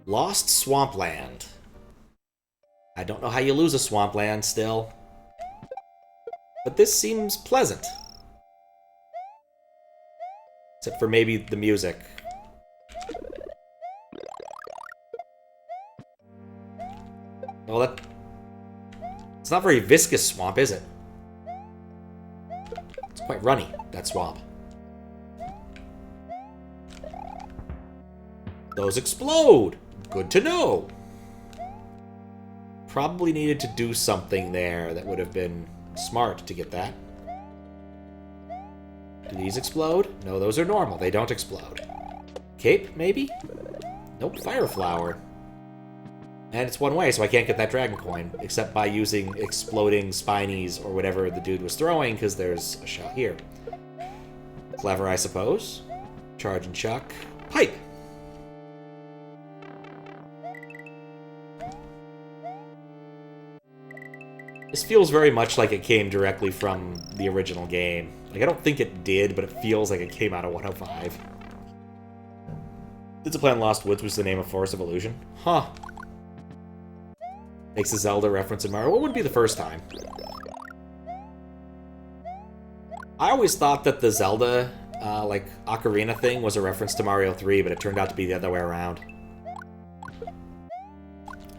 Lost Swampland. I don't know how you lose a Swampland still. But this seems pleasant. Except for maybe the music. Well, that... It's not very viscous swamp, is it? It's quite runny, that swamp. Those explode! Good to know! Probably needed to do something there that would have been smart to get that. Do these explode? No, those are normal. They don't explode. Cape, maybe? Nope, Fire Flower. And it's one way, so I can't get that Dragon Coin, except by using exploding Spinies or whatever the dude was throwing, because there's a shell here. Clever, I suppose. Charge and Chuck. Pipe! This feels very much like it came directly from the original game. Like, I don't think it did, but it feels like it came out of 105. Did the Plan Lost Woods was the name of Forest of Illusion? Huh. Makes a Zelda reference in Mario. What would be the first time? I always thought that the Zelda, like, Ocarina thing was a reference to Mario 3, but it turned out to be the other way around.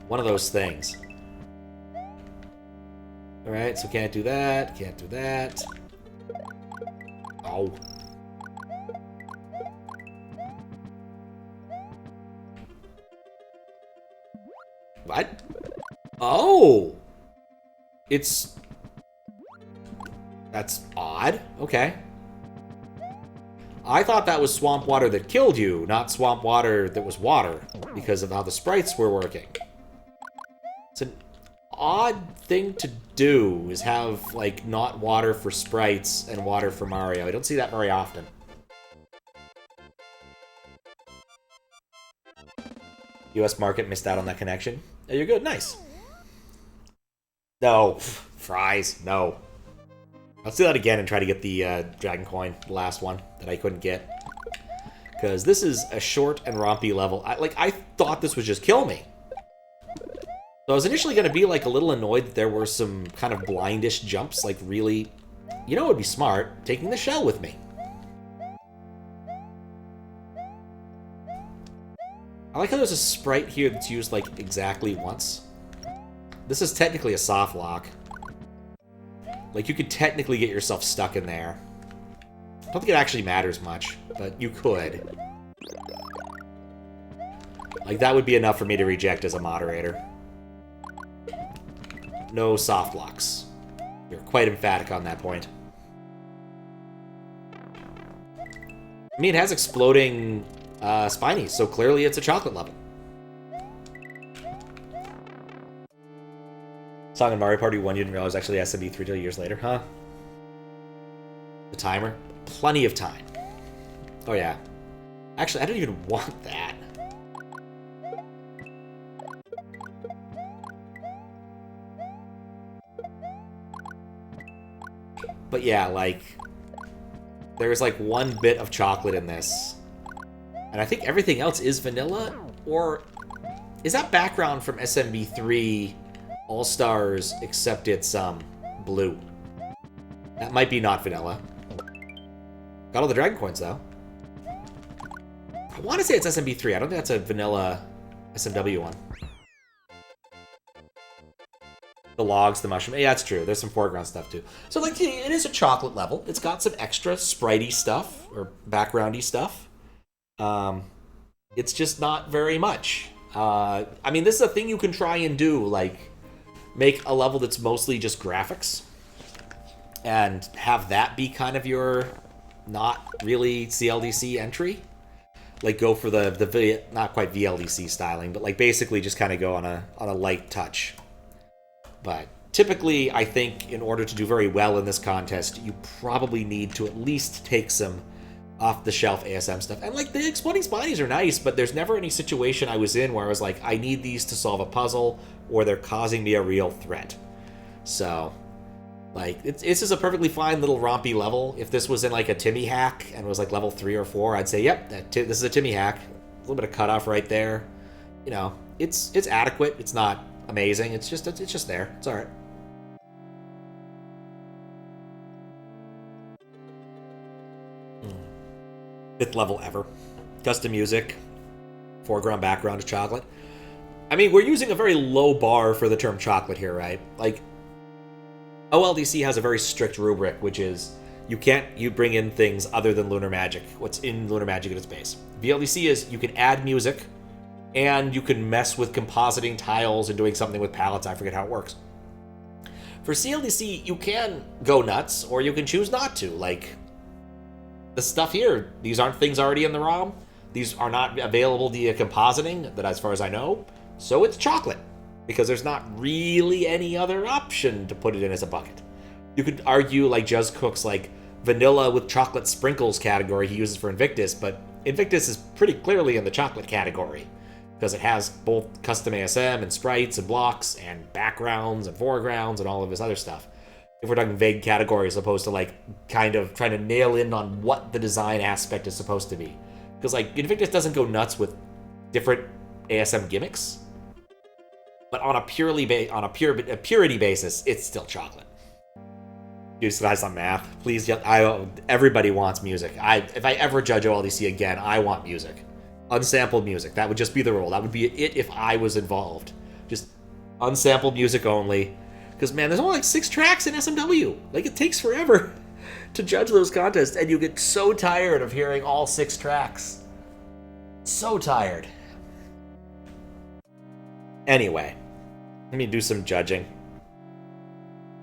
One of those things. Alright, so can't do that, can't do that. Oh. What? Oh! It's... That's odd. Okay. I thought that was swamp water that killed you, not swamp water that was water, because of how the sprites were working. It's an odd thing to do, is have, like, not water for sprites and water for Mario. I don't see that very often. US market missed out on that connection. Oh, you're good. Nice. No. Fries. No. Let's do that again and try to get the Dragon Coin, the last one that I couldn't get. Because this is a short and rompy level. I thought this would just kill me. So I was initially going to be, like, a little annoyed that there were some kind of blindish jumps, like, really... You know what would be smart? Taking the shell with me. I like how there's a sprite here that's used, like, exactly once. This is technically a soft lock. Like, you could technically get yourself stuck in there. I don't think it actually matters much, but you could. Like, that would be enough for me to reject as a moderator. No soft locks. You're quite emphatic on that point. I mean, it has exploding spinies, so clearly it's a chocolate level. Song in Mario Party 1 you didn't realize actually SMB3 till years later, huh? The timer? Plenty of time. Oh yeah. Actually, I don't even want that. But yeah, like, there's like one bit of chocolate in this. And I think everything else is vanilla, or is that background from SMB3 All-Stars, except it's blue? That might be not vanilla. Got all the Dragon Coins, though. I want to say it's SMB3. I don't think that's a vanilla SMW one. The logs, the mushroom. Yeah, that's true. There's some foreground stuff, too. So, like, it is a chocolate level. It's got some extra spritey stuff, or backgroundy stuff. It's just not very much. I mean, this is a thing you can try and do, like, make a level that's mostly just graphics, and have that be kind of your not really CLDC entry. Like, go for the not quite VLDC styling, but, like, basically just kind of go on a light touch. But typically, I think in order to do very well in this contest, you probably need to at least take some off-the-shelf ASM stuff. And, like, the exploding spinies are nice, but there's never any situation I was in where I was like, I need these to solve a puzzle, or they're causing me a real threat. So, like, this is a perfectly fine little rompy level. If this was in, like, a Timmy hack and was, like, level 3 or 4, I'd say, yep, this is a Timmy hack. A little bit of cutoff right there. you know, it's adequate. It's not amazing. It's just there. It's all right. Fifth level ever. Custom music. Foreground, background is chocolate. I mean, we're using a very low bar for the term chocolate here, right? Like, OLDC has a very strict rubric, which is you bring in things other than Lunar Magic. What's in Lunar Magic at its base. VLDC is you can add music, and you can mess with compositing tiles and doing something with palettes. I forget how it works. For CLDC, you can go nuts, or you can choose not to. Like, the stuff here, these aren't things already in the ROM. These are not available via compositing, that as far as I know. So it's chocolate, because there's not really any other option to put it in as a bucket. You could argue, like Juz Cook's like vanilla with chocolate sprinkles category he uses for Invictus, but Invictus is pretty clearly in the chocolate category, because it has both custom ASM and sprites and blocks and backgrounds and foregrounds and all of this other stuff. If we're talking vague categories, as opposed to like kind of trying to nail in on what the design aspect is supposed to be. Because like Invictus doesn't go nuts with different ASM gimmicks, but on a purity basis, it's still chocolate. You guys on math, please. Everybody wants music. If I ever judge OLDC again, I want music, unsampled music. That would just be the rule. That would be it if I was involved. Just unsampled music only. Because man, there's only like 6 tracks in SMW. Like, it takes forever to judge those contests, and you get so tired of hearing all 6 tracks. So tired. Anyway, let me do some judging.